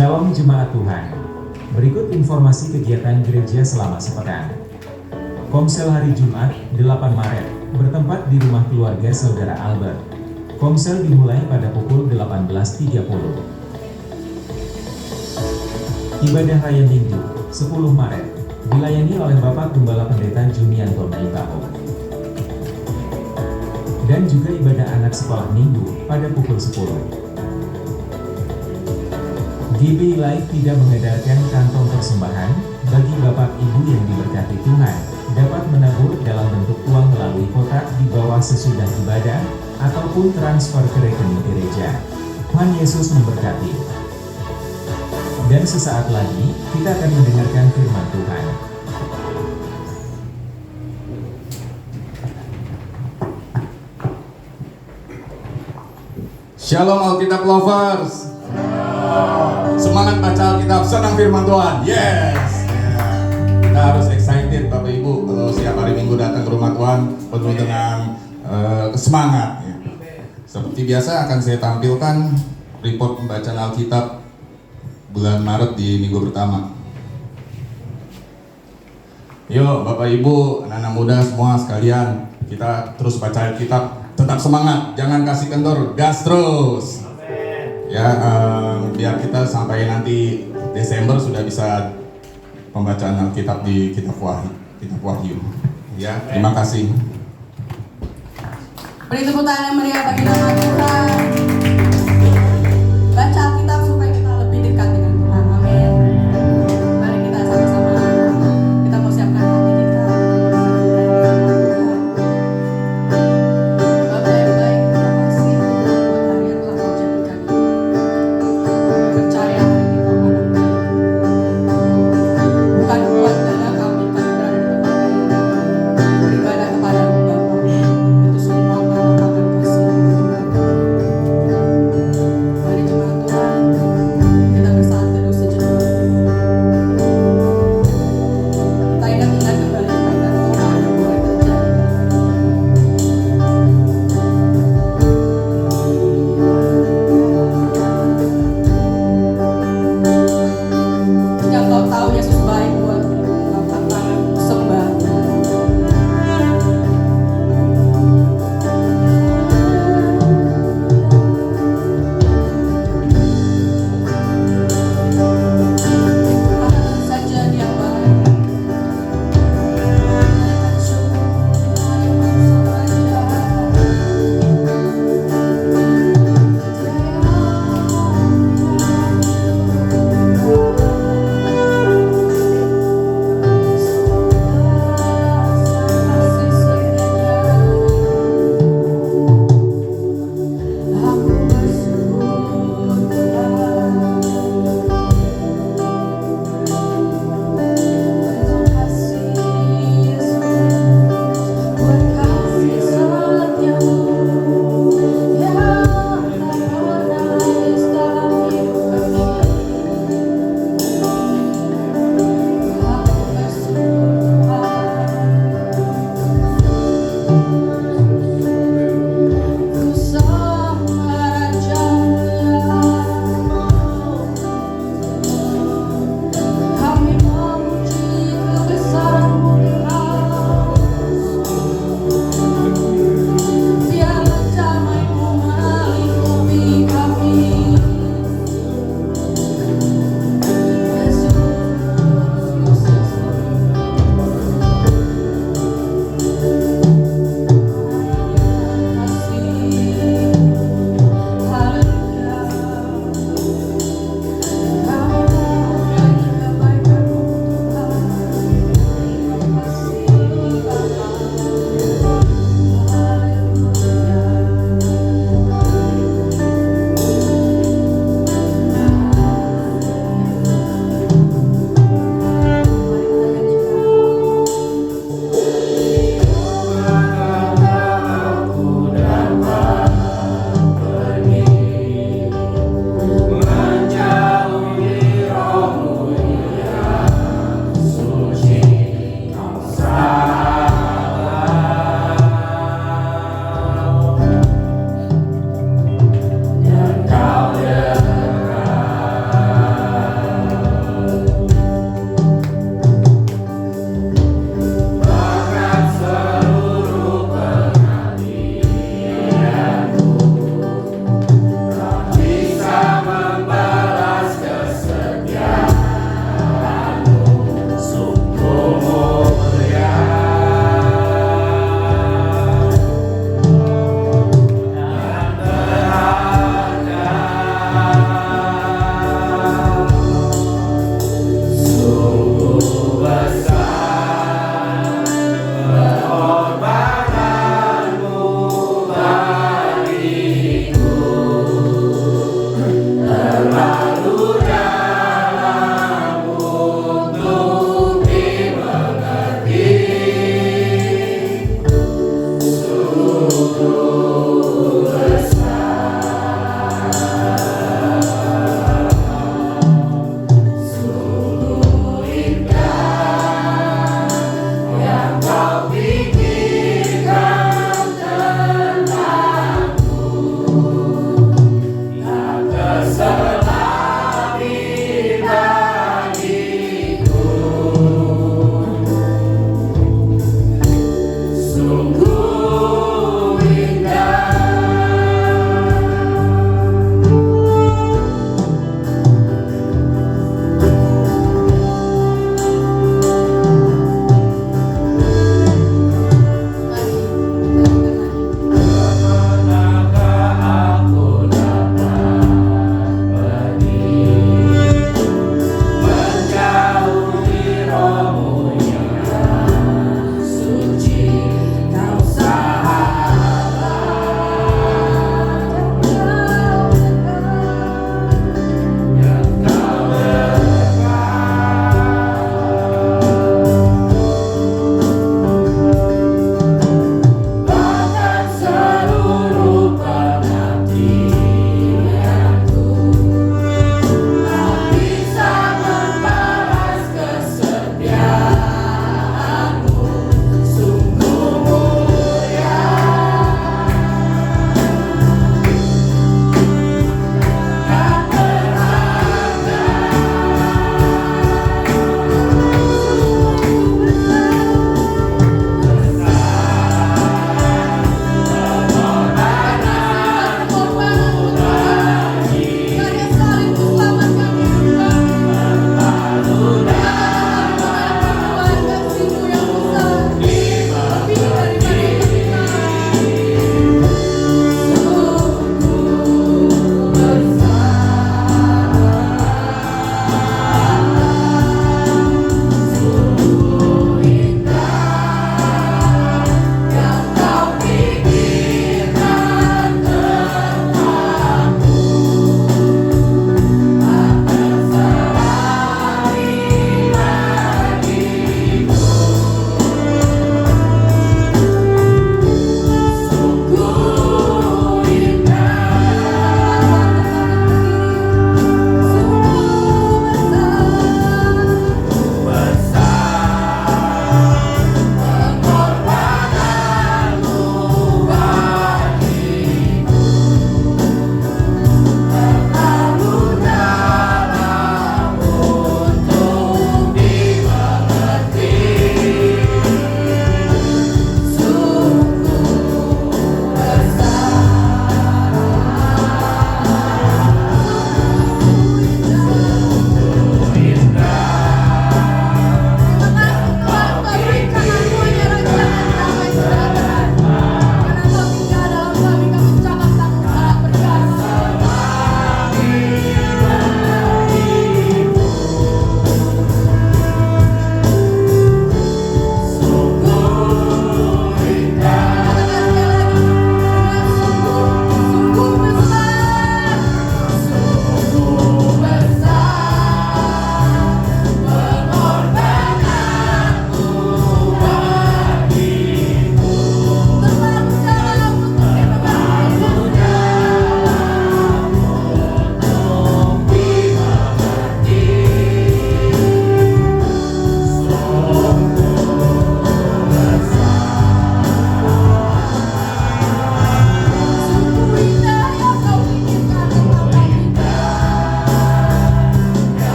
Shalom Jemaat Tuhan. Berikut informasi kegiatan gereja selama sepekan. Komsel hari Jumat, 8 Maret, bertempat di rumah keluarga Saudara Albert. Komsel dimulai pada pukul 18.30. Ibadah Raya Minggu, 10 Maret, dilayani oleh Bapak Gembala Pendeta Junianto Naibao. Dan juga ibadah anak sekolah Minggu pada pukul 10. GB Live tidak mengedarkan kantong persembahan. Bagi Bapak Ibu yang diberkati Tuhan, dapat menabur dalam bentuk uang melalui kotak di bawah sesudah ibadah, ataupun transfer ke rekening gereja. Tuhan Yesus memberkati. Dan sesaat lagi, kita akan mendengarkan firman Tuhan. Shalom Alkitab Lovers. Semangat baca Alkitab, senang firman Tuhan. Yes. Kita harus excited Bapak Ibu kalau setiap hari Minggu datang ke rumah Tuhan penuh dengan semangat. Seperti biasa akan saya tampilkan report pembacaan Alkitab bulan Maret di minggu pertama. Yuk Bapak Ibu, anak-anak muda semua sekalian, kita terus baca Alkitab. Tetap semangat, jangan kasih kendor, gas terus. Ya, biar kita sampai nanti Desember sudah bisa pembacaan Alkitab di Kitab Wahyu. Ya, terima kasih. Beri tepuk tangan yang meriah bagi nama Tuhan. Baca Alkitab supaya kita lebih dekat dengan Tuhan. Amin. Mari kita sama-sama, kita mau siapkan hati kita. Bapa yang baik, terima kasih buat hari yang telah Kau jadikan. Percaya hari ini Kau anak baik. Bukan kuat dana kami berada di tempat ini. Beribadah kepadamu Bapa. Itu semua karena tangan kasih Tuhan.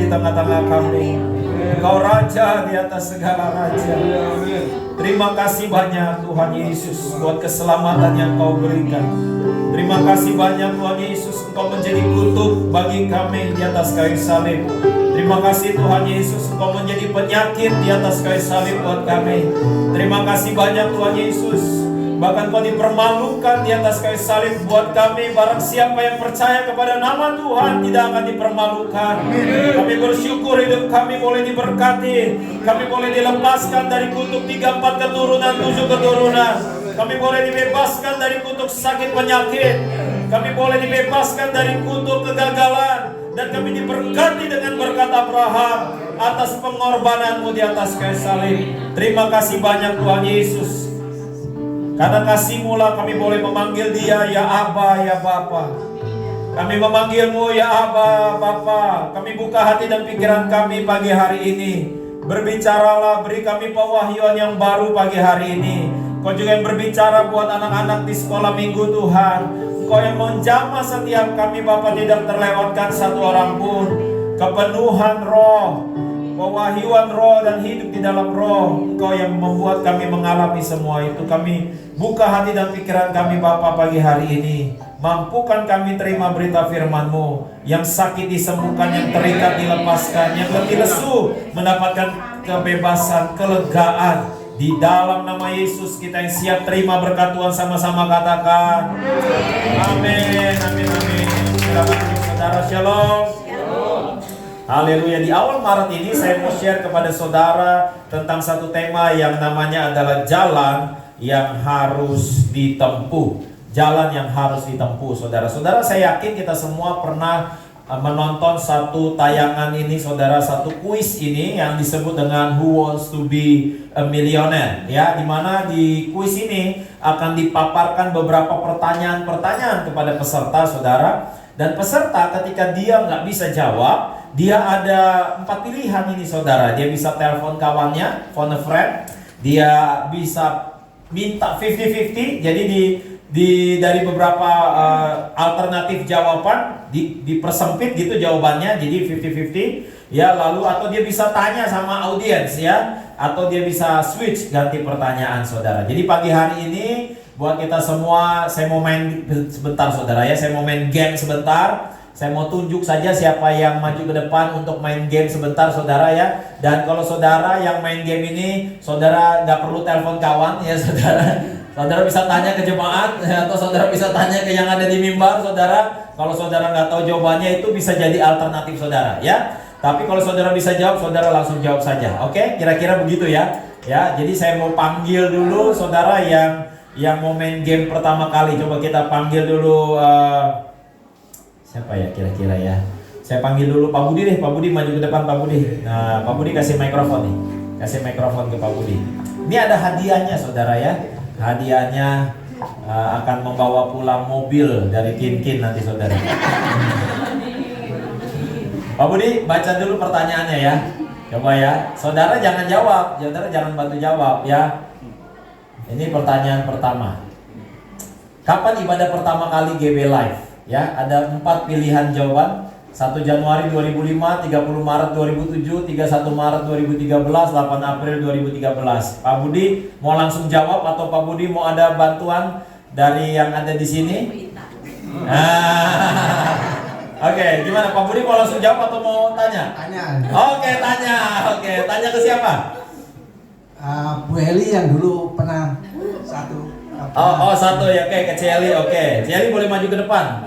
tengah-tengah kami. Engkau Raja di atas segala raja. Terima kasih banyak Tuhan Yesus buat keselamatan yang Kau berikan. Terima kasih banyak Tuhan Yesus, Engkau menjadi kutuk bagi kami di atas kayu salib. Terima kasih Tuhan Yesus, Engkau menjadi penyakit di atas kayu salib buat kami. Terima kasih banyak Tuhan Yesus, bahkan Kau dipermalukan di atas kayu salib buat kami. Barang siapa yang percaya kepada nama Tuhan tidak akan dipermalukan. Kami bersyukur hidup kami boleh diberkati. Kami boleh dilepaskan dari kutuk 3-4 keturunan, 7 keturunan. Kami boleh dibebaskan dari kutuk sakit penyakit. Kami boleh dibebaskan dari kutuk kegagalan. Dan kami diberkati dengan berkat Abraham atas pengorbananmu di atas kayu salib. Terima kasih banyak Tuhan Yesus. Karena kasih-Mu lah kami boleh memanggil Dia ya Aba, ya Bapa. Kami memanggil-Mu ya Aba, Bapa. Kami buka hati dan pikiran kami pagi hari ini. Berbicaralah, beri kami pewahyuan yang baru pagi hari ini. Kau juga yang berbicara buat anak-anak di sekolah minggu Tuhan. Kau yang menjamah setiap kami Bapa, tidak terlewatkan satu orang pun. Kepenuhan roh, pewahyuan roh dan hidup di dalam roh. Engkau yang membuat kami mengalami semua itu. Kami buka hati dan pikiran kami Bapa pagi hari ini. Mampukan kami terima berita firman-Mu. Yang sakit disembuhkan, yang terikat dilepaskan, yang letih lesu mendapatkan kebebasan, kelegaan. Di dalam nama Yesus kita yang siap terima berkat Tuhan sama-sama katakan amin, amin, amin. Silakan duduk saudara, shalom. Haleluya. Di awal Maret ini saya mau share kepada saudara tentang satu tema yang namanya adalah jalan yang harus ditempuh. Jalan yang harus ditempuh, saudara-saudara. Saya yakin kita semua pernah menonton satu tayangan ini, saudara, satu kuis ini yang disebut dengan Who Wants to Be a Millionaire, ya, dimana di kuis ini akan dipaparkan beberapa pertanyaan-pertanyaan kepada peserta, saudara. Dan peserta ketika dia nggak bisa jawab, dia ada 4 pilihan ini, saudara. Dia bisa telepon kawannya, phone a friend. Dia bisa minta 50-50, jadi dari beberapa alternatif jawaban dipersempit gitu jawabannya, jadi 50-50 ya. Lalu atau dia bisa tanya sama audiens, ya, atau dia bisa switch ganti pertanyaan, saudara. Jadi pagi hari ini buat kita semua, saya mau main sebentar, saudara, ya. Saya mau main game sebentar. Saya mau tunjuk saja siapa yang maju ke depan untuk main game sebentar, saudara, ya. Dan kalau saudara yang main game ini, saudara nggak perlu telepon kawan, ya, saudara. Saudara bisa tanya ke jemaat, atau saudara bisa tanya ke yang ada di mimbar, saudara. Kalau saudara nggak tahu jawabannya, itu bisa jadi alternatif, saudara, ya. Tapi kalau saudara bisa jawab, saudara langsung jawab saja. Oke, kira-kira begitu, ya. Ya, jadi saya mau panggil dulu saudara yang mau main game pertama kali. Coba kita panggil dulu siapa ya kira-kira, ya. Saya panggil dulu Pak Budi deh. Pak Budi maju ke depan, Pak Budi. Nah, Pak Budi kasih mikrofon nih. Kasih mikrofon ke Pak Budi. Ini ada hadiahnya, saudara, ya. Hadiahnya akan membawa pulang mobil dari Kinkin nanti, saudara. Pak Budi baca dulu pertanyaannya, ya. Coba, ya. Saudara jangan jawab, saudara jangan bantu jawab, ya. Ini pertanyaan pertama. Kapan ibadah pertama kali GB Live? Ya, ada 4 pilihan jawaban. 1 Januari 2005, 30 Maret 2007, 31 Maret 2013, 8 April 2013. Pak Budi mau langsung jawab atau Pak Budi mau ada bantuan dari yang ada di sini? Oke, gimana Pak Budi, mau langsung jawab atau mau tanya? Tanya. Oke, tanya. Oke, tanya ke siapa? Bu Heli yang dulu pernah satu. Satu ya, oke, ke Celi. Oke, Celi boleh maju ke depan.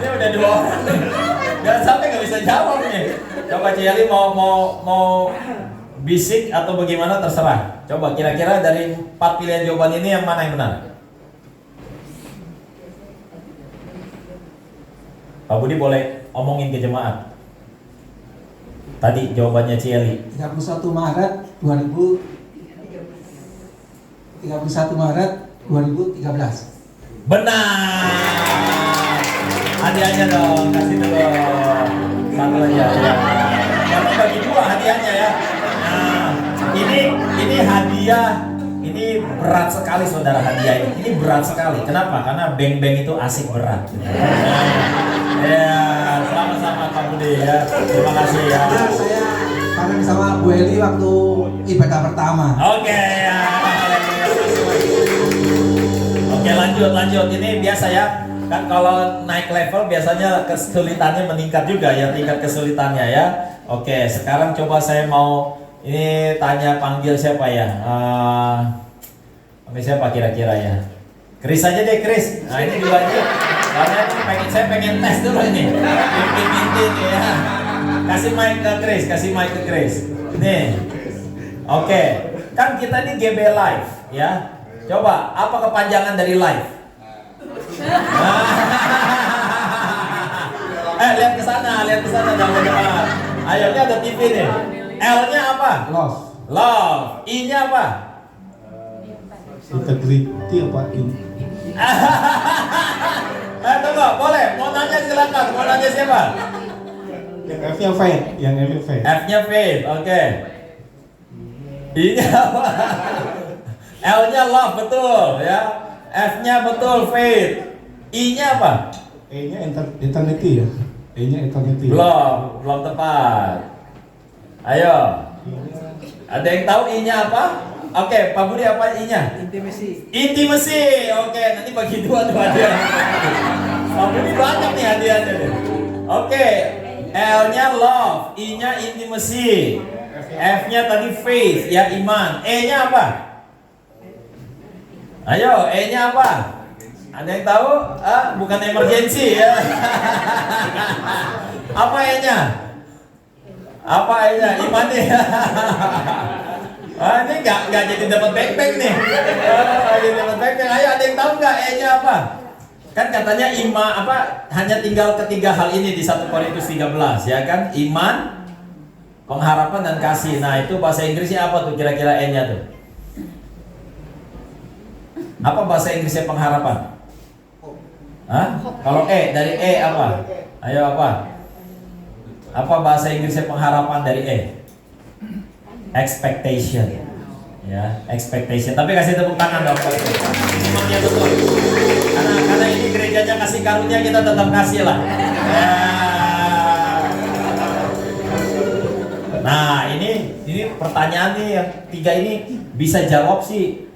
Ini udah 2 orang. Jangan sampai nggak bisa jawab nih. Coba Celi mau bisik atau bagaimana, terserah. Coba kira-kira dari 4 pilihan jawaban ini yang mana yang benar? Pak Budi boleh omongin ke jemaat. Tadi jawabannya Celi. 31 Maret 2013. Benar. Hadiahnya dong, kasih dulu. Satu aja, ya. Karena bagi 2 hadiahnya, ya. Nah, ini hadiah. Ini berat sekali, saudara, hadiah ini. Ini berat sekali. Kenapa? Karena beng-beng itu asik berat. Ya, sama-sama Pak Budi ya. Terima kasih ya. Nah, saya kangen sama Bu Eli waktu ibadah pertama. Oke ya. Oke, lanjut. Ini biasa ya. Kan kalau naik level biasanya kesulitannya meningkat juga ya, tingkat kesulitannya ya. Oke, sekarang coba saya mau ini panggil siapa ya? Panggil siapa kira-kira ya? Chris aja deh, Chris. Nah, ini dua aja. Karena saya pengen tes dulu ini. Inti ya. Kasih mic ke Chris. Nih. Oke. Kan kita ini GB Live ya. Coba, apa kepanjangan dari live? Lihat ke sana jangan depan. Ayo, ini ada TV nih. L-nya apa? Love. I-nya apa? Integrity apa ini? Tunggu, boleh. Mau nanya silakan. Mau nanya siapa? Yang F-nya faith, F-nya faith, oke. I-nya apa? L-nya love, betul ya. F-nya betul, faith. I-nya apa? E-nya eternity ya. E-nya eternity. Belum tepat. Ayo. Ada yang tahu I-nya apa? Oke, Pak Budi apa I-nya? Intimacy. Oke, nanti bagi dua tuh hadiah. Pak Budi banyak nih hadiahnya nih. Oke, L-nya love, I-nya intimacy, F-nya tadi faith, ya iman. E-nya apa? Ayo, E-nya apa? Ada yang tahu? Bukan emergency ya. Apa E-nya? Apa E-nya? Iman nih. Ini nggak jadi dapat backpack nih. Jadi dapat backpack. Ayo, ada yang tahu nggak E-nya apa? Kan katanya hanya tinggal ketiga hal ini di 1 Korintus 13 ya kan? Iman, pengharapan dan kasih. Nah, itu bahasa Inggrisnya apa tuh kira-kira E-nya tuh? Apa bahasa Inggrisnya pengharapan? Kalau dari E apa? Ayo apa? Apa bahasa Inggrisnya pengharapan dari E? Expectation. Ya, expectation. Tapi kasih tepuk tangan dong. Imannya betul. Karena ini gerejanya kasih karunia, kita tetap kasih lah. Ya. Nah, ini pertanyaan nih yang 3 ini bisa jawab sih.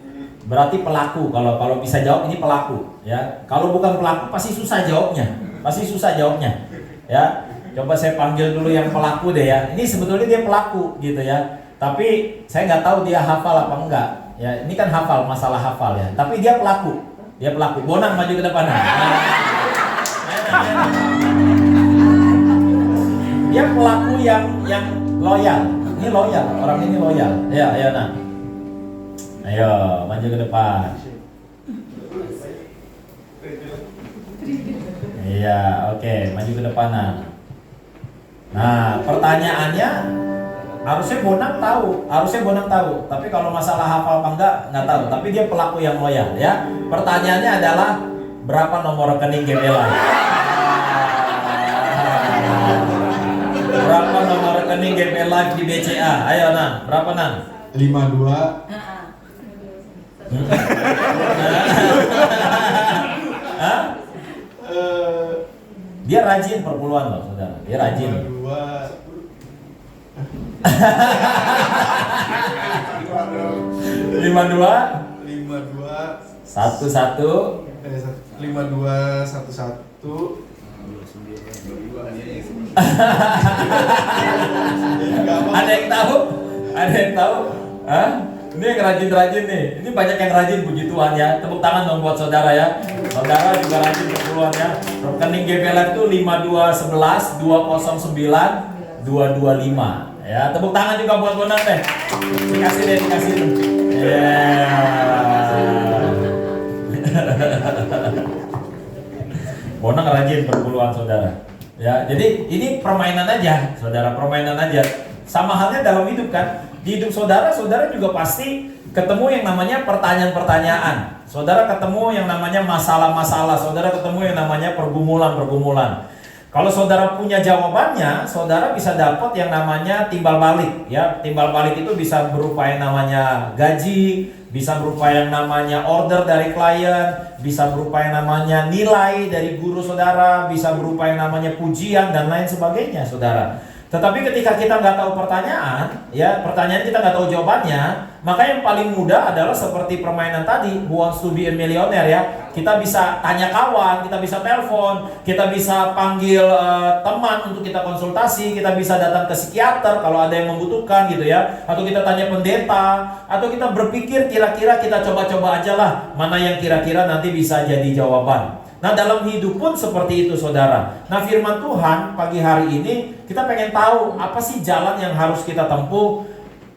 Berarti pelaku. Kalau bisa jawab ini pelaku, ya. Kalau bukan pelaku pasti susah jawabnya. Ya. Coba saya panggil dulu yang pelaku deh ya. Ini sebetulnya dia pelaku gitu ya. Tapi saya nggak tahu dia hafal apa enggak. Ya, ini kan hafal, masalah hafal ya. Tapi dia pelaku. Bonang maju ke depan. Dia pelaku yang loyal. Ini loyal, orang ini loyal. Ayo nah. Ayo, maju ke depan. Iya, oke, maju ke depan. Nah, pertanyaannya harusnya Bonang tahu. Tapi kalau masalah hafal apa enggak tahu. Tapi dia pelaku yang loyal, ya. Pertanyaannya adalah berapa nomor rekening GB Live? Berapa nomor rekening GB Live di BCA? Ayo, Nan. Berapa, Nan? 52. Dia rajin perpuluhan loh, saudara. Dia rajin. 52 Ada yang tahu? Ini yang rajin nih. Ini banyak yang rajin, puji Tuhan ya. Tepuk tangan dong buat saudara ya. Saudara juga rajin perpuluhan ya. Rekening GB Live itu 5211 209 225. Ya, tepuk tangan juga buat Bonang deh. Dikasih. Bonang rajin perpuluhan saudara. Ya, jadi ini permainan aja, saudara, permainan aja. Sama halnya dalam hidup kan. Di hidup saudara juga pasti ketemu yang namanya pertanyaan-pertanyaan. Saudara ketemu yang namanya masalah-masalah, saudara ketemu yang namanya pergumulan-pergumulan. Kalau saudara punya jawabannya, saudara bisa dapat yang namanya timbal balik ya. Timbal balik itu bisa berupa yang namanya gaji, bisa berupa yang namanya order dari klien, bisa berupa yang namanya nilai dari guru saudara, bisa berupa yang namanya pujian dan lain sebagainya, saudara. Tetapi ketika kita nggak tahu pertanyaan, ya pertanyaan kita nggak tahu jawabannya, maka yang paling mudah adalah seperti permainan tadi, Who Wants to be a Millionaire ya. Kita bisa tanya kawan, kita bisa telepon, kita bisa panggil teman untuk kita konsultasi, kita bisa datang ke psikiater kalau ada yang membutuhkan gitu ya, atau kita tanya pendeta, atau kita berpikir kira-kira kita coba-coba aja lah mana yang kira-kira nanti bisa jadi jawaban. Nah dalam hidup pun seperti itu saudara. Nah firman Tuhan pagi hari ini kita pengen tahu apa sih jalan yang harus kita tempuh.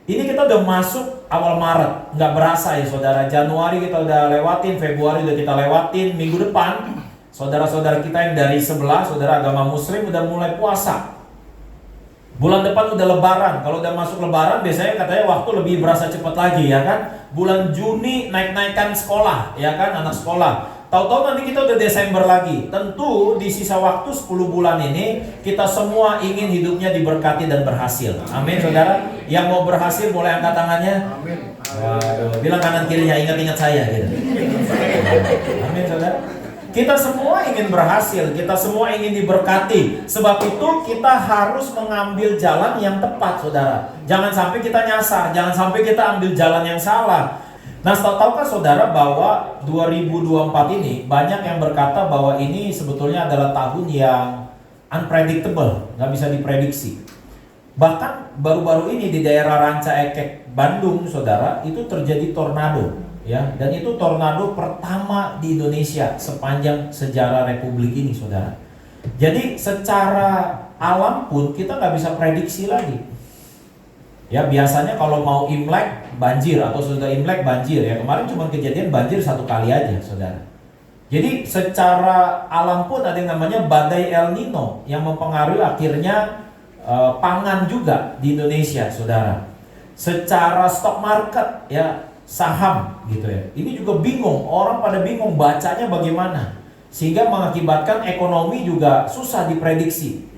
Ini kita udah masuk awal Maret, nggak berasa ya saudara. Januari kita udah lewatin, Februari udah kita lewatin. Minggu depan saudara-saudara kita yang dari sebelah, saudara agama Muslim udah mulai puasa. Bulan depan udah lebaran. Kalau udah masuk lebaran biasanya katanya waktu lebih berasa cepat lagi ya kan. Bulan Juni naik-naikan sekolah ya kan, anak sekolah. Tahu-tahu nanti kita udah Desember lagi. Tentu di sisa waktu 10 bulan ini kita semua ingin hidupnya diberkati dan berhasil. Amin saudara. Yang mau berhasil boleh angkat tangannya. Amin. Waduh, bilang kanan kirinya ingat-ingat saya gitu. Amin saudara. Kita semua ingin berhasil, kita semua ingin diberkati. Sebab itu kita harus mengambil jalan yang tepat saudara. Jangan sampai kita nyasar, jangan sampai kita ambil jalan yang salah. Nah, tahukah saudara bahwa 2024 ini banyak yang berkata bahwa ini sebetulnya adalah tahun yang unpredictable, nggak bisa diprediksi. Bahkan baru-baru ini di daerah Ranca Ekek, Bandung, saudara, itu terjadi tornado, ya, dan itu tornado pertama di Indonesia sepanjang sejarah Republik ini, saudara. Jadi secara alam pun kita nggak bisa prediksi lagi. Ya biasanya kalau mau Imlek banjir atau sudah Imlek banjir ya. Kemarin cuma kejadian banjir 1 kali aja saudara. Jadi secara alam pun ada yang namanya badai El Nino yang mempengaruhi akhirnya pangan juga di Indonesia saudara. Secara stock market ya saham gitu ya. Ini juga bingung, orang pada bingung bacanya bagaimana. Sehingga mengakibatkan ekonomi juga susah diprediksi.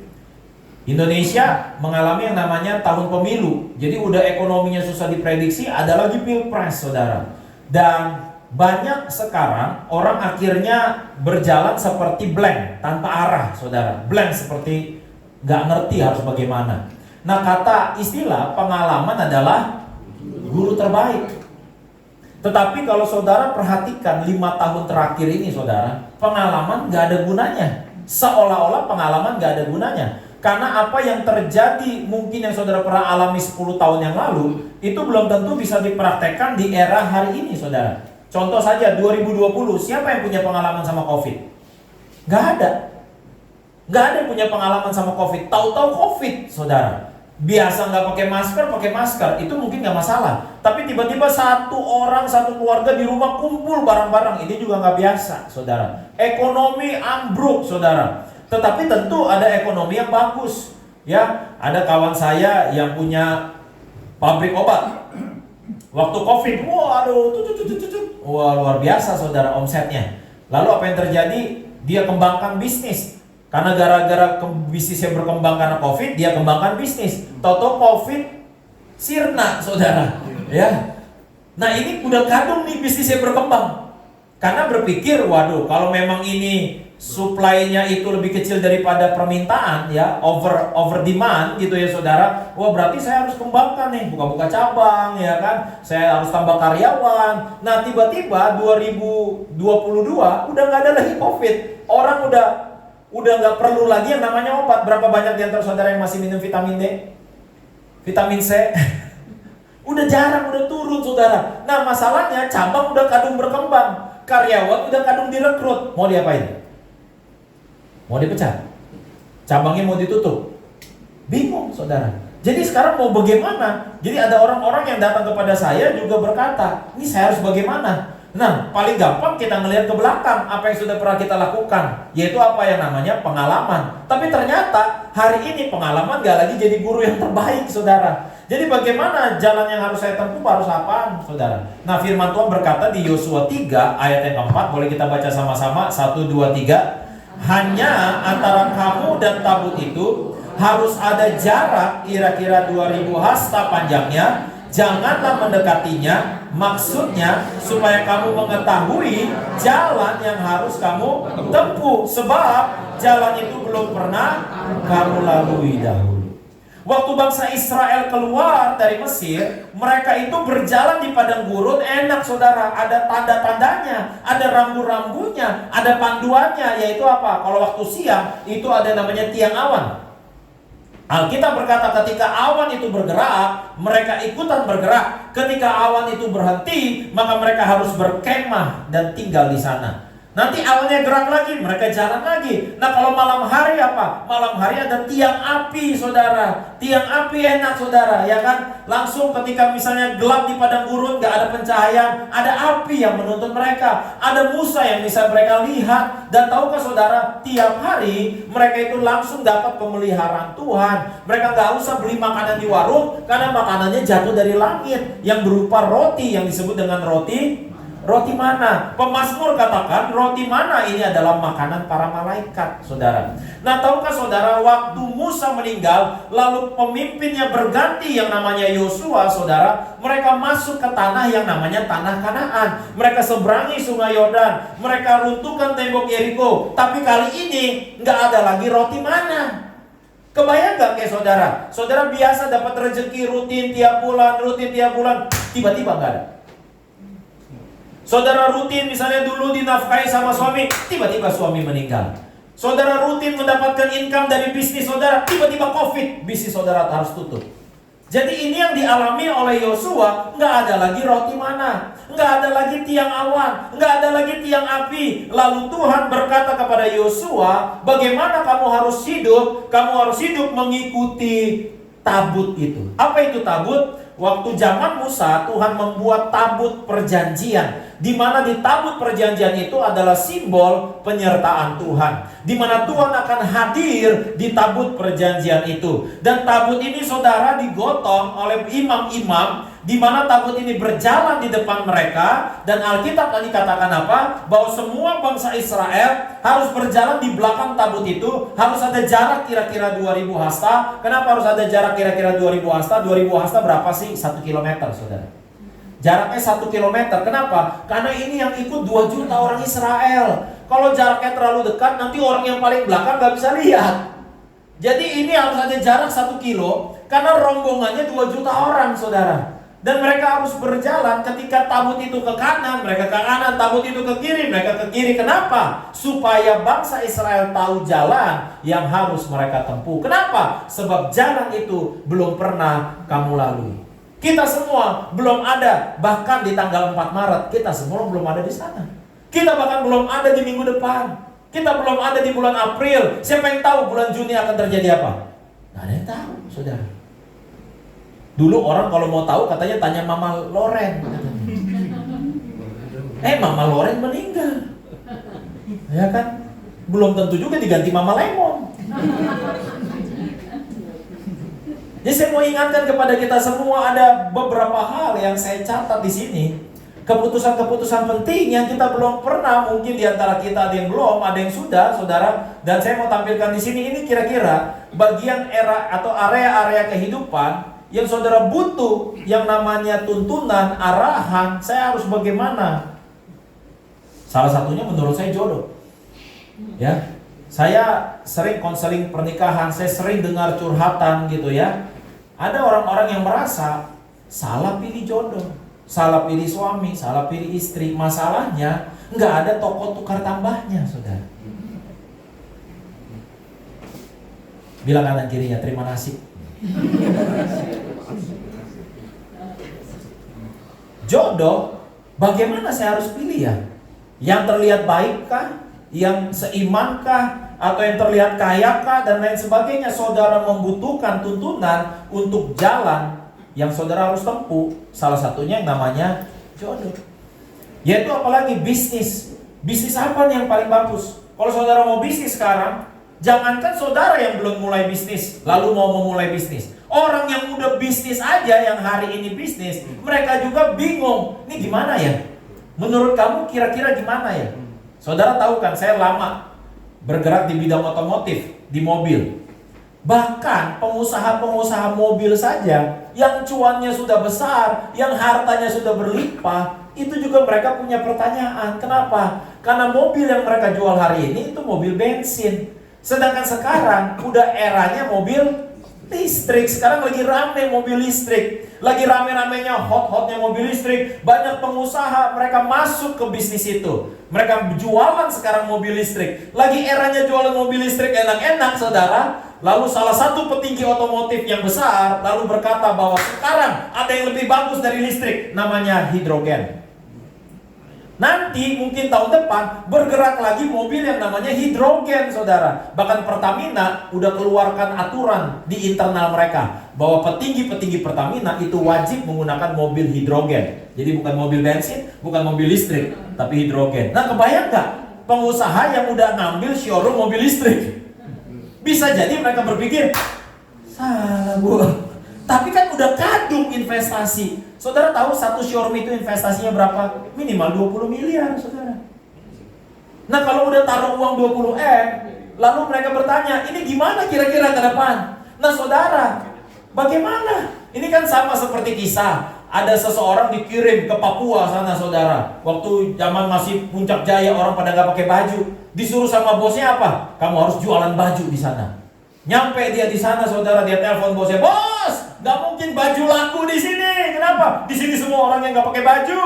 Indonesia mengalami yang namanya tahun pemilu. Jadi udah ekonominya susah diprediksi, ada lagi pilpres saudara. Dan banyak sekarang orang akhirnya berjalan seperti blank, tanpa arah saudara. Blank seperti gak ngerti harus bagaimana. Nah kata istilah pengalaman adalah guru terbaik. Tetapi kalau saudara perhatikan 5 tahun terakhir ini saudara, pengalaman gak ada gunanya. Seolah-olah pengalaman gak ada gunanya. Karena apa yang terjadi mungkin yang saudara pernah alami 10 tahun yang lalu, itu belum tentu bisa dipraktekkan di era hari ini saudara. Contoh saja 2020, siapa yang punya pengalaman sama COVID? Gak ada. Gak ada yang punya pengalaman sama COVID. Tahu-tahu COVID saudara. Biasa nggak pakai masker, itu mungkin nggak masalah. Tapi tiba-tiba satu orang, satu keluarga di rumah kumpul bareng-bareng, ini juga nggak biasa saudara. Ekonomi ambruk saudara. Tetapi tentu ada ekonomi yang bagus. Ya, ada kawan saya yang punya pabrik obat. Waktu COVID, wah luar biasa saudara omsetnya. Lalu apa yang terjadi? Dia kembangkan bisnis. Karena gara-gara bisnisnya berkembang karena COVID, dia kembangkan bisnis. Toto COVID sirna saudara. Ya. Nah ini udah kadung nih bisnisnya berkembang. Karena berpikir, waduh kalau memang ini supply-nya itu lebih kecil daripada permintaan ya, over demand gitu ya saudara. Wah berarti saya harus kembangkan nih, buka-buka cabang ya kan. Saya harus tambah karyawan. Nah tiba-tiba 2022 udah nggak ada lagi COVID. Orang udah nggak perlu lagi yang namanya obat. Berapa banyak di antara saudara yang masih minum vitamin D? Vitamin C? Udah jarang, udah turun saudara. Nah masalahnya cabang udah kadung berkembang, karyawan udah kadung direkrut. Mau diapain? Mau dipecat? Cabangnya mau ditutup? Bingung saudara. Jadi sekarang mau bagaimana? Jadi ada orang-orang yang datang kepada saya juga berkata, ini saya harus bagaimana? Nah paling gampang kita ngelihat ke belakang apa yang sudah pernah kita lakukan, yaitu apa yang namanya pengalaman. Tapi ternyata hari ini pengalaman gak lagi jadi guru yang terbaik saudara. Jadi bagaimana jalan yang harus saya tempuh, harus apaan saudara? Nah firman Tuhan berkata di Yosua 3 ayat yang keempat, boleh kita baca sama-sama 1, 2, 3. Hanya antara kamu dan tabut itu harus ada jarak kira-kira 2000 hasta panjangnya. Janganlah mendekatinya. Maksudnya supaya kamu mengetahui jalan yang harus kamu tempuh. Sebab jalan itu belum pernah kamu lalui dahulu. Waktu bangsa Israel keluar dari Mesir, mereka itu berjalan di padang gurun enak saudara. Ada tanda-tandanya, ada rambu-rambunya, ada panduannya. Yaitu apa? Kalau waktu siang itu ada namanya tiang awan. Alkitab berkata ketika awan itu bergerak, mereka ikutan bergerak. Ketika awan itu berhenti, maka mereka harus berkemah dan tinggal di sana. Nanti awannya gerak lagi, mereka jalan lagi. Nah kalau malam hari apa? Malam hari ada tiang api saudara. Tiang api enak saudara, ya kan? Langsung ketika misalnya gelap di padang gurun, gak ada pencahayaan, ada api yang menuntun mereka. Ada Musa yang bisa mereka lihat. Dan tahukah saudara, tiap hari mereka itu langsung dapat pemeliharaan Tuhan. Mereka gak usah beli makanan di warung, karena makanannya jatuh dari langit, yang berupa roti, yang disebut dengan roti mana? Pemazmur katakan roti mana ini adalah makanan para malaikat, saudara. Nah tahukah saudara, waktu Musa meninggal, lalu pemimpinnya berganti yang namanya Yosua, saudara. Mereka masuk ke tanah yang namanya tanah Kanaan. Mereka seberangi sungai Yordan. Mereka runtuhkan tembok Yeriko. Tapi kali ini nggak ada lagi roti mana. Kebayang gak kayak saudara? Saudara biasa dapat rezeki rutin tiap bulan, tiba-tiba nggak ada. Saudara rutin misalnya dulu dinafkahi sama suami, tiba-tiba suami meninggal. Saudara rutin mendapatkan income dari bisnis saudara, tiba-tiba COVID, bisnis saudara harus tutup. Jadi ini yang dialami oleh Yosua, nggak ada lagi roti mana, nggak ada lagi tiang awan, nggak ada lagi tiang api. Lalu Tuhan berkata kepada Yosua, bagaimana kamu harus hidup? Kamu harus hidup mengikuti tabut itu. Apa itu tabut? Waktu zaman Musa, Tuhan membuat tabut perjanjian, di mana di tabut perjanjian itu adalah simbol penyertaan Tuhan, di mana Tuhan akan hadir di tabut perjanjian itu. Dan tabut ini saudara digotong oleh imam-imam, di mana tabut ini berjalan di depan mereka. Dan Alkitab tadi katakan apa? Bahwa semua bangsa Israel harus berjalan di belakang tabut itu. Harus ada jarak kira-kira 2000 hasta. Kenapa harus ada jarak kira-kira 2000 hasta? 2000 hasta berapa sih? 1 kilometer saudara. Jaraknya 1 kilometer. Kenapa? Karena ini yang ikut 2 juta orang Israel. Kalau jaraknya terlalu dekat, nanti orang yang paling belakang gak bisa lihat. Jadi ini harus ada jarak 1 kilo, karena rombongannya 2 juta orang saudara. Dan mereka harus berjalan. Ketika tabut itu ke kanan, mereka ke kanan. Tabut itu ke kiri, mereka ke kiri. Kenapa? Supaya bangsa Israel tahu jalan yang harus mereka tempuh. Kenapa? Sebab jalan itu belum pernah kamu lalui. Kita semua belum ada. Bahkan di tanggal 4 Maret kita semua belum ada di sana. Kita bahkan belum ada di minggu depan. Kita belum ada di bulan April. Siapa yang tahu bulan Juni akan terjadi apa? Nggak ada yang tahu saudara. Dulu orang kalau mau tahu katanya tanya Mama Loren. Mama Loren meninggal. Ya kan? Belum tentu juga diganti Mama Lemon. Jadi saya mau ingatkan kepada kita semua, ada beberapa hal yang saya catat di sini. Keputusan-keputusan penting yang kita belum pernah, mungkin di antara kita ada yang belum, ada yang sudah, saudara. Dan saya mau tampilkan di sini, ini kira-kira bagian era atau area-area kehidupan yang saudara butuh, yang namanya tuntunan, arahan. Saya harus bagaimana? Salah satunya menurut saya jodoh. Ya, saya sering konseling pernikahan, saya sering dengar curhatan gitu ya. Ada orang-orang yang merasa salah pilih jodoh, salah pilih suami, salah pilih istri. Masalahnya nggak ada toko tukar tambahnya, saudara. Bilang kanan kirinya, terima kasih. Jodoh, bagaimana saya harus pilih ya? Yang terlihat baik kah? Yang seiman kah? Atau yang terlihat kaya kah? Dan lain sebagainya. Saudara membutuhkan tuntunan untuk jalan yang saudara harus tempuh. Salah satunya yang namanya jodoh. Yaitu apalagi bisnis. Bisnis apa nih yang paling bagus? Kalau saudara mau bisnis sekarang, jangankan saudara yang belum mulai bisnis lalu mau memulai bisnis. Orang yang udah bisnis aja, yang hari ini bisnis, mereka juga bingung. Ini gimana ya? Menurut kamu kira-kira gimana ya? Saudara tahu kan, saya lama bergerak di bidang otomotif, di mobil. Bahkan pengusaha-pengusaha mobil saja yang cuannya sudah besar, yang hartanya sudah berlimpah, itu juga mereka punya pertanyaan. Kenapa? Karena mobil yang mereka jual hari ini itu mobil bensin. Sedangkan sekarang udah eranya mobil listrik. Sekarang lagi rame mobil listrik. Lagi rame-ramenya hot-hotnya mobil listrik. Banyak pengusaha mereka masuk ke bisnis itu. Mereka jualan sekarang mobil listrik. Lagi eranya jualan mobil listrik enak-enak, saudara. Lalu salah satu petinggi otomotif yang besar lalu berkata bahwa sekarang ada yang lebih bagus dari listrik, namanya hidrogen. Nanti mungkin tahun depan bergerak lagi mobil yang namanya hidrogen, saudara. Bahkan Pertamina udah keluarkan aturan di internal mereka bahwa petinggi-petinggi Pertamina itu wajib menggunakan mobil hidrogen. Jadi bukan mobil bensin, bukan mobil listrik, tapi hidrogen. Nah, kebayang nggak pengusaha yang udah ngambil showroom mobil listrik? Bisa jadi mereka berpikir, salah gua. Tapi kan udah kadung investasi. Saudara tahu satu showroom itu investasinya berapa? Minimal 20 miliar, saudara. Nah, kalau udah taruh uang 20M, lalu mereka bertanya, ini gimana kira-kira ke depan? Nah, saudara, bagaimana? Ini kan sama seperti kisah. Ada seseorang dikirim ke Papua sana, saudara. Waktu zaman masih puncak jaya, orang pada nggak pakai baju. Disuruh sama bosnya apa? Kamu harus jualan baju di sana. Nyampe dia di sana, saudara, dia telepon bosnya, bos, nggak mungkin baju laku di sini. Kenapa? Di sini semua orang yang nggak pakai baju.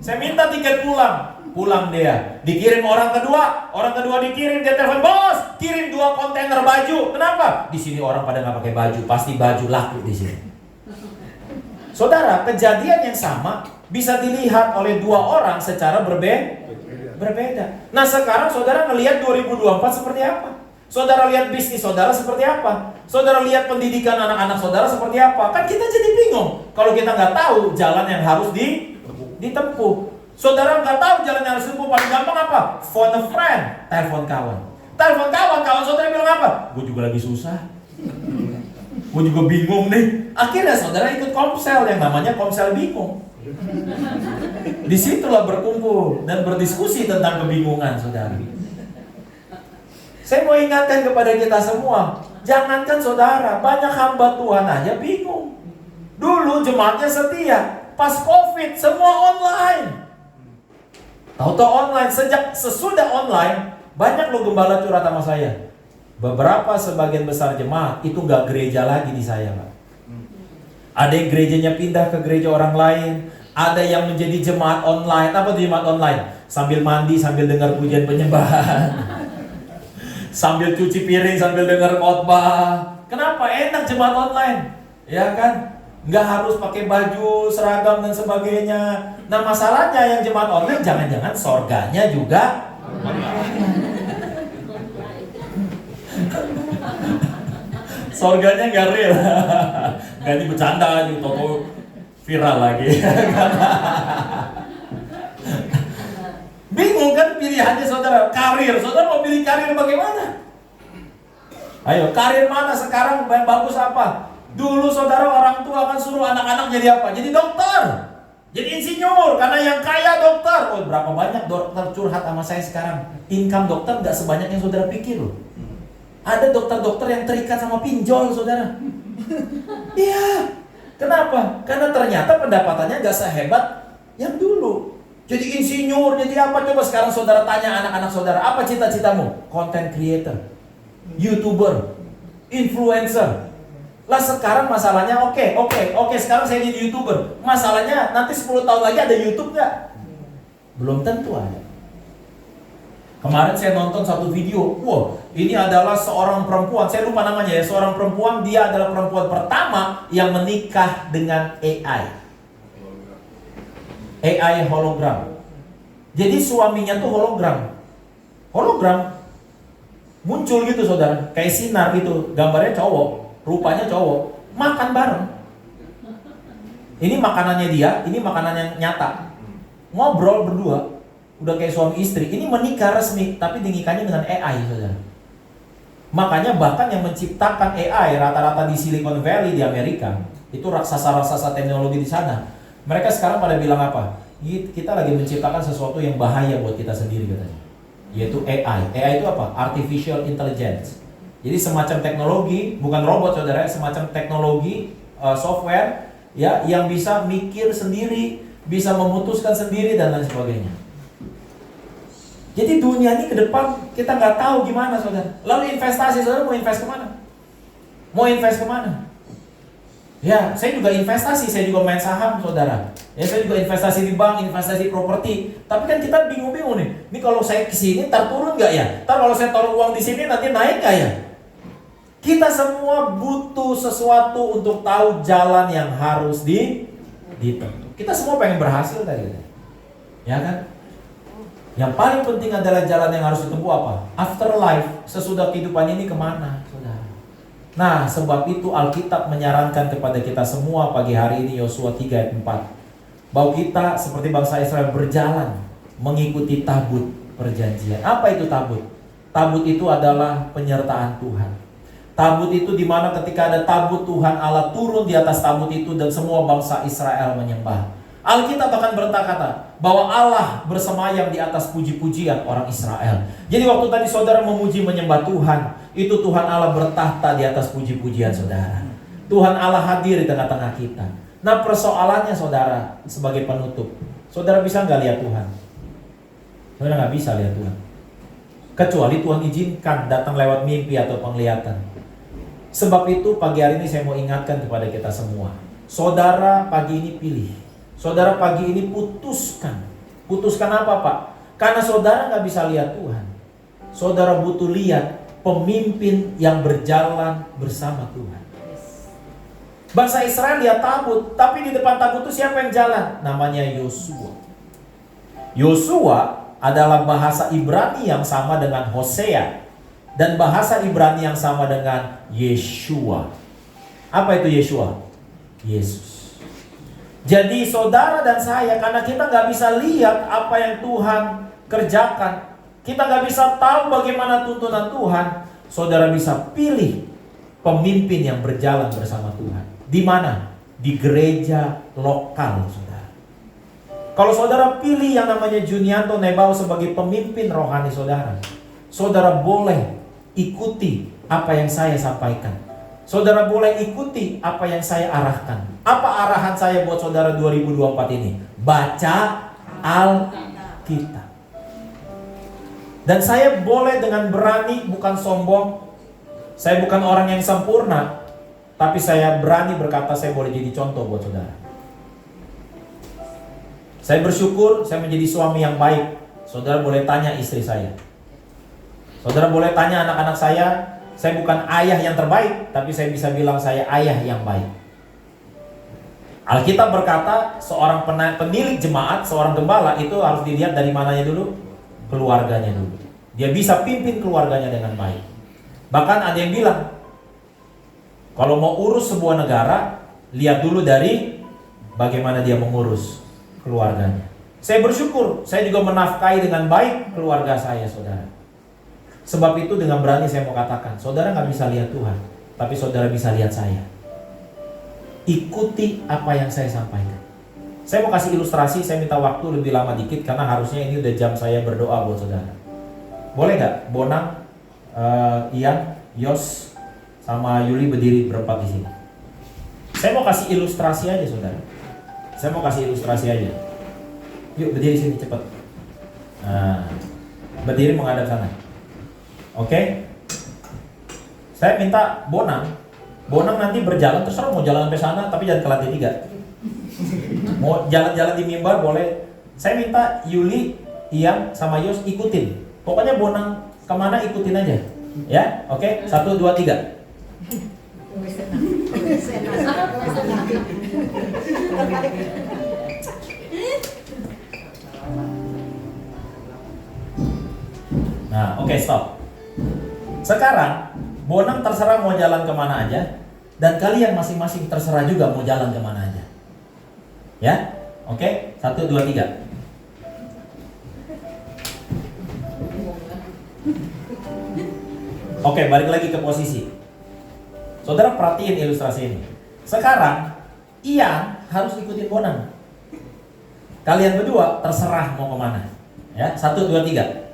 Saya minta tiket pulang. Pulang dia. Dikirim orang kedua dikirim, dia telepon, bos, kirim 2 kontainer baju. Kenapa? Di sini orang pada nggak pakai baju, pasti baju laku di sini. Saudara, kejadian yang sama bisa dilihat oleh 2 orang secara berbeda. Nah, sekarang saudara ngelihat 2024 seperti apa? Saudara lihat bisnis saudara seperti apa? Saudara lihat pendidikan anak-anak saudara seperti apa? Kan kita jadi bingung kalau kita nggak tahu jalan yang harus ditempuh. Saudara nggak tahu jalan yang harus ditempuh, paling gampang apa? Phone a friend, telepon kawan. Telepon kawan saudara bilang apa? Gue juga lagi susah. Gue juga bingung nih. Akhirnya saudara ikut komsel yang namanya komsel bingung. Disitulah berkumpul dan berdiskusi tentang kebingungan, saudara. Saya mau ingatkan kepada kita semua, jangankan saudara, banyak hamba Tuhan aja bingung. Dulu jemaatnya setia, pas COVID semua online. Tahu-tahu online, sesudah online, banyak loh gembala curhat sama saya. Beberapa sebagian besar jemaat itu nggak gereja lagi di saya, Pak. Ada yang gerejanya pindah ke gereja orang lain, ada yang menjadi jemaat online. Apa tuh jemaat online? Sambil mandi, sambil dengar pujian penyembahan, sambil cuci piring, sambil dengar khotbah. Kenapa? Enak jemaat online, ya kan? Nggak harus pakai baju seragam dan sebagainya. Nah, masalahnya yang jemaat online jangan-jangan sorganya juga sorganya nggak real. Nggak, ini bercanda, ini toko viral lagi. Bingung kan pilihannya saudara? Karir, saudara mau pilih karir bagaimana? Ayo, karir mana sekarang yang bagus apa? Dulu saudara orang tua akan suruh anak-anak jadi apa? Jadi dokter, jadi insinyur, karena yang kaya dokter. Oh, berapa banyak dokter curhat sama saya sekarang. Income dokter nggak sebanyak yang saudara pikir loh. Ada dokter-dokter yang terikat sama pinjol, saudara. Iya. Kenapa? Karena ternyata pendapatannya nggak sehebat yang dulu. Jadi insinyur, jadi apa? Coba sekarang saudara tanya anak-anak saudara, apa cita-citamu? Content creator, YouTuber, influencer. Lah sekarang masalahnya oke, sekarang saya jadi YouTuber. Masalahnya nanti 10 tahun lagi ada YouTube nggak? Belum tentu ada. Kemarin saya nonton satu video, wah ini adalah seorang perempuan, saya lupa namanya ya, seorang perempuan, dia adalah perempuan pertama yang menikah dengan AI hologram. Jadi suaminya tuh hologram, muncul gitu saudara, kayak sinar gitu, gambarnya cowok, rupanya cowok, makan bareng. Ini makanannya dia, ini makanannya nyata, ngobrol berdua. Udah kayak suami istri, ini menikah resmi, tapi dinikahnya dengan AI, saudara. Makanya bahkan yang menciptakan AI rata-rata di Silicon Valley di Amerika, itu raksasa-raksasa teknologi di sana. Mereka sekarang pada bilang apa? Kita lagi menciptakan sesuatu yang bahaya buat kita sendiri, katanya. yaitu AI. AI itu apa? Artificial Intelligence. Jadi semacam teknologi, bukan robot saudara, semacam teknologi software ya yang bisa mikir sendiri, bisa memutuskan sendiri dan lain sebagainya. Jadi dunia ini ke depan kita nggak tahu gimana saudara. Lalu investasi, saudara mau invest kemana? Mau invest kemana? Ya, saya juga investasi, saya juga main saham saudara. Ya, saya juga investasi di bank, investasi properti. Tapi kan kita bingung-bingung nih. Ini kalau saya kesini, ntar turun nggak ya? Ntar kalau saya taruh uang di sini nanti naik nggak ya? Kita semua butuh sesuatu untuk tahu jalan yang harus ditempuh. Kita semua pengen berhasil tadi, ya kan? Yang paling penting adalah jalan yang harus ditempuh apa? Afterlife, sesudah kehidupan ini kemana, saudara? Nah, sebab itu Alkitab menyarankan kepada kita semua pagi hari ini, Yosua 3 ayat 4, bahwa kita seperti bangsa Israel berjalan mengikuti tabut perjanjian. Apa itu tabut? Tabut itu adalah penyertaan Tuhan. Tabut itu dimana ketika ada tabut Tuhan Allah turun di atas tabut itu dan semua bangsa Israel menyembah. Alkitab akan berkata bahwa Allah bersemayam di atas puji-pujian orang Israel. Jadi waktu tadi saudara memuji menyembah Tuhan, itu Tuhan Allah bertahta di atas puji-pujian saudara. Tuhan Allah hadir di tengah-tengah kita. Nah persoalannya saudara, sebagai penutup, saudara bisa nggak lihat Tuhan? Saudara nggak bisa lihat Tuhan. Kecuali Tuhan izinkan datang lewat mimpi atau penglihatan. Sebab itu pagi hari ini saya mau ingatkan kepada kita semua. Saudara pagi ini pilih. Saudara pagi ini putuskan. Putuskan apa Pak? Karena saudara nggak bisa lihat Tuhan. Saudara butuh lihat pemimpin yang berjalan bersama Tuhan. Bangsa Israel lihat tabut, tapi di depan tabut itu siapa yang jalan? Namanya Yosua. Yosua adalah bahasa Ibrani yang sama dengan Hosea dan bahasa Ibrani yang sama dengan Yeshua. Apa itu Yeshua? Yesus. Jadi saudara dan saya, karena kita nggak bisa lihat apa yang Tuhan kerjakan, kita nggak bisa tahu bagaimana tuntunan Tuhan, saudara bisa pilih pemimpin yang berjalan bersama Tuhan. Di mana? Di gereja lokal, saudara. Kalau saudara pilih yang namanya Junianto Nebao sebagai pemimpin rohani saudara, saudara boleh ikuti apa yang saya sampaikan. Saudara boleh ikuti apa yang saya arahkan. Apa arahan saya buat saudara 2024 ini? Baca Alkitab. Dan saya boleh dengan berani, bukan sombong. Saya bukan orang yang sempurna, tapi saya berani berkata saya boleh jadi contoh buat saudara. Saya bersyukur saya menjadi suami yang baik. Saudara boleh tanya istri saya. Saudara boleh tanya anak-anak saya bukan ayah yang terbaik, tapi saya bisa bilang saya ayah yang baik. Alkitab berkata seorang penilik jemaat, seorang gembala itu harus dilihat dari mananya dulu? Keluarganya dulu. Dia bisa pimpin keluarganya dengan baik. Bahkan ada yang bilang, kalau mau urus sebuah negara, lihat dulu dari bagaimana dia mengurus keluarganya. Saya bersyukur, saya juga menafkahi dengan baik keluarga saya, saudara. Sebab itu dengan berani saya mau katakan, saudara nggak bisa lihat Tuhan, tapi saudara bisa lihat saya. Ikuti apa yang saya sampaikan. Saya mau kasih ilustrasi, saya minta waktu lebih lama dikit karena harusnya ini udah jam saya berdoa buat saudara. Boleh nggak? Bonang, Ian, Yos, sama Yuli berdiri berempat di sini. Saya mau kasih ilustrasi aja saudara. Saya mau kasih ilustrasi aja. Yuk berdiri sini cepat. Nah, berdiri menghadap sana. Oke, saya minta Bonang nanti berjalan, terserah mau jalan sampai sana, tapi jangan ke lantai 3. Mau jalan-jalan di mimbar boleh. Saya minta Yuli, Ian, sama Yos ikutin. Pokoknya Bonang kemana ikutin aja, ya? Oke, 1, 2, 3. Nah, oke, stop. Sekarang Bonang terserah mau jalan kemana aja, dan kalian masing-masing terserah juga mau jalan kemana aja. Ya, oke, 1, 2, 3. Oke, balik lagi ke posisi. Saudara perhatiin ilustrasi ini. Sekarang Ian harus ikutin Bonang. Kalian berdua terserah mau kemana. Ya, 1, 2, 3.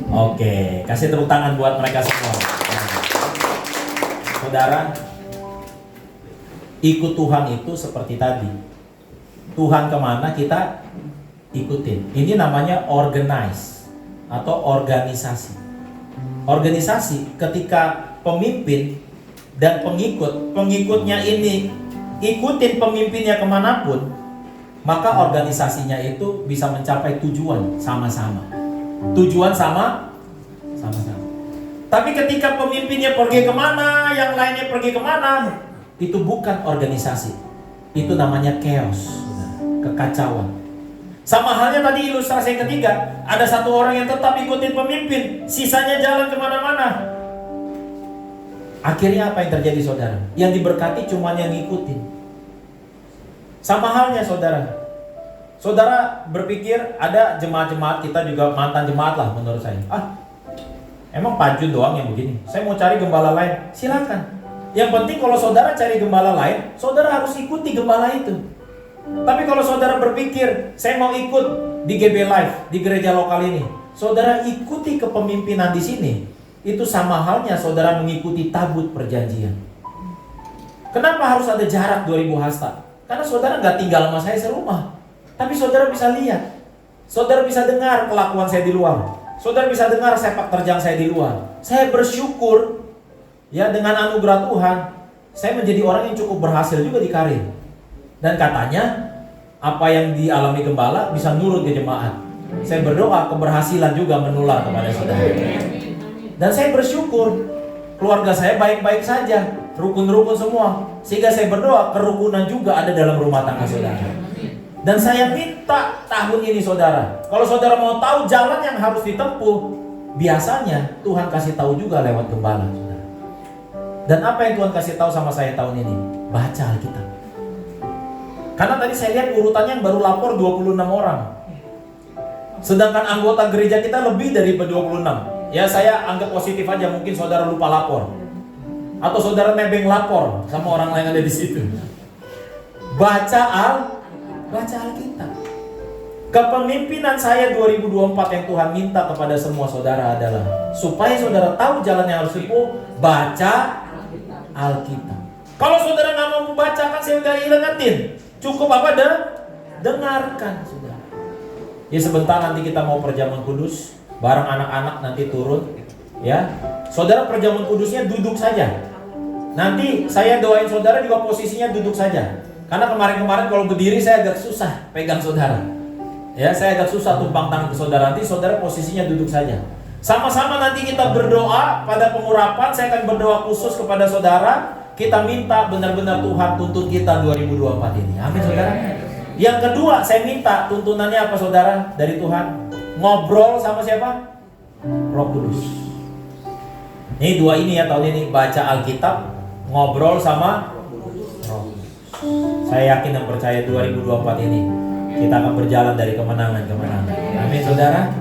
Oke, kasih tepuk tangan buat mereka semua. Saudara, ikut Tuhan itu seperti tadi. Tuhan kemana kita ikutin. Ini namanya organize atau organisasi. Organisasi ketika pemimpin dan pengikutnya ini ikutin pemimpinnya kemanapun, maka organisasinya itu bisa mencapai tujuan sama-sama. Tujuan sama-sama. Tapi ketika pemimpinnya pergi kemana, yang lainnya pergi kemana, itu bukan organisasi. Itu namanya chaos, kekacauan. Sama halnya tadi ilustrasi yang ketiga, ada satu orang yang tetap ikutin pemimpin, sisanya jalan kemana-mana. Akhirnya apa yang terjadi, saudara? Yang diberkati cuma yang ngikutin. Sama halnya, saudara. Saudara berpikir ada jemaat-jemaat kita juga mantan jemaat lah menurut saya. Emang Pak Jun doang yang begini? Saya mau cari gembala lain, silakan. Yang penting kalau saudara cari gembala lain, saudara harus ikuti gembala itu. Tapi kalau saudara berpikir, saya mau ikut di GB Live, di gereja lokal ini, saudara ikuti kepemimpinan di sini, itu sama halnya saudara mengikuti tabut perjanjian. Kenapa harus ada jarak 2000 hasta? Karena saudara nggak tinggal sama saya serumah. Tapi saudara bisa lihat, saudara bisa dengar kelakuan saya di luar, saudara bisa dengar sepak terjang saya di luar. Saya bersyukur, ya, dengan anugerah Tuhan, saya menjadi orang yang cukup berhasil juga di karir. Dan katanya, apa yang dialami gembala bisa nurut ke jemaat. Saya berdoa keberhasilan juga menular kepada saudara. Dan saya bersyukur, keluarga saya baik-baik saja, rukun-rukun semua. Sehingga saya berdoa kerukunan juga ada dalam rumah tangga saudara. Dan saya minta tahun ini, saudara, kalau saudara mau tahu jalan yang harus ditempuh, biasanya Tuhan kasih tahu juga lewat gembala, saudara. Dan apa yang Tuhan kasih tahu sama saya tahun ini? Baca Alkitab. Karena tadi saya lihat urutannya yang baru lapor 26 orang. Sedangkan anggota gereja kita lebih dari 26. Ya, saya anggap positif aja, mungkin saudara lupa lapor. Atau saudara nebeng lapor sama orang lain yang ada di situ. Baca Alkitab. Kepemimpinan saya 2024 yang Tuhan minta kepada semua saudara adalah supaya saudara tahu jalan yang harus ditempuh, baca Alkitab. Kalau saudara nggak mau membaca, kan saya udah ingetin, cukup apa dengarkan, saudara. Ya, sebentar nanti kita mau perjamuan kudus bareng anak-anak, nanti turun, ya. Saudara perjamuan kudusnya duduk saja. Nanti saya doain saudara juga posisinya duduk saja. Karena kemarin-kemarin kalau berdiri saya agak susah pegang saudara. Ya, saya agak susah tumpang tangan ke saudara. Nanti saudara posisinya duduk saja. Sama-sama nanti kita berdoa pada pengurapan. Saya akan berdoa khusus kepada saudara. Kita minta benar-benar Tuhan tuntun kita 2024 ini. Amin, saudara. Yang kedua, saya minta tuntunannya apa, saudara? Dari Tuhan. Ngobrol sama siapa? Roh Kudus. Ini dua ini ya tahun ini. Baca Alkitab, ngobrol sama Roh Kudus. Saya yakin dan percaya 2024 ini kita akan berjalan dari kemenangan ke kemenangan. Amin, saudara.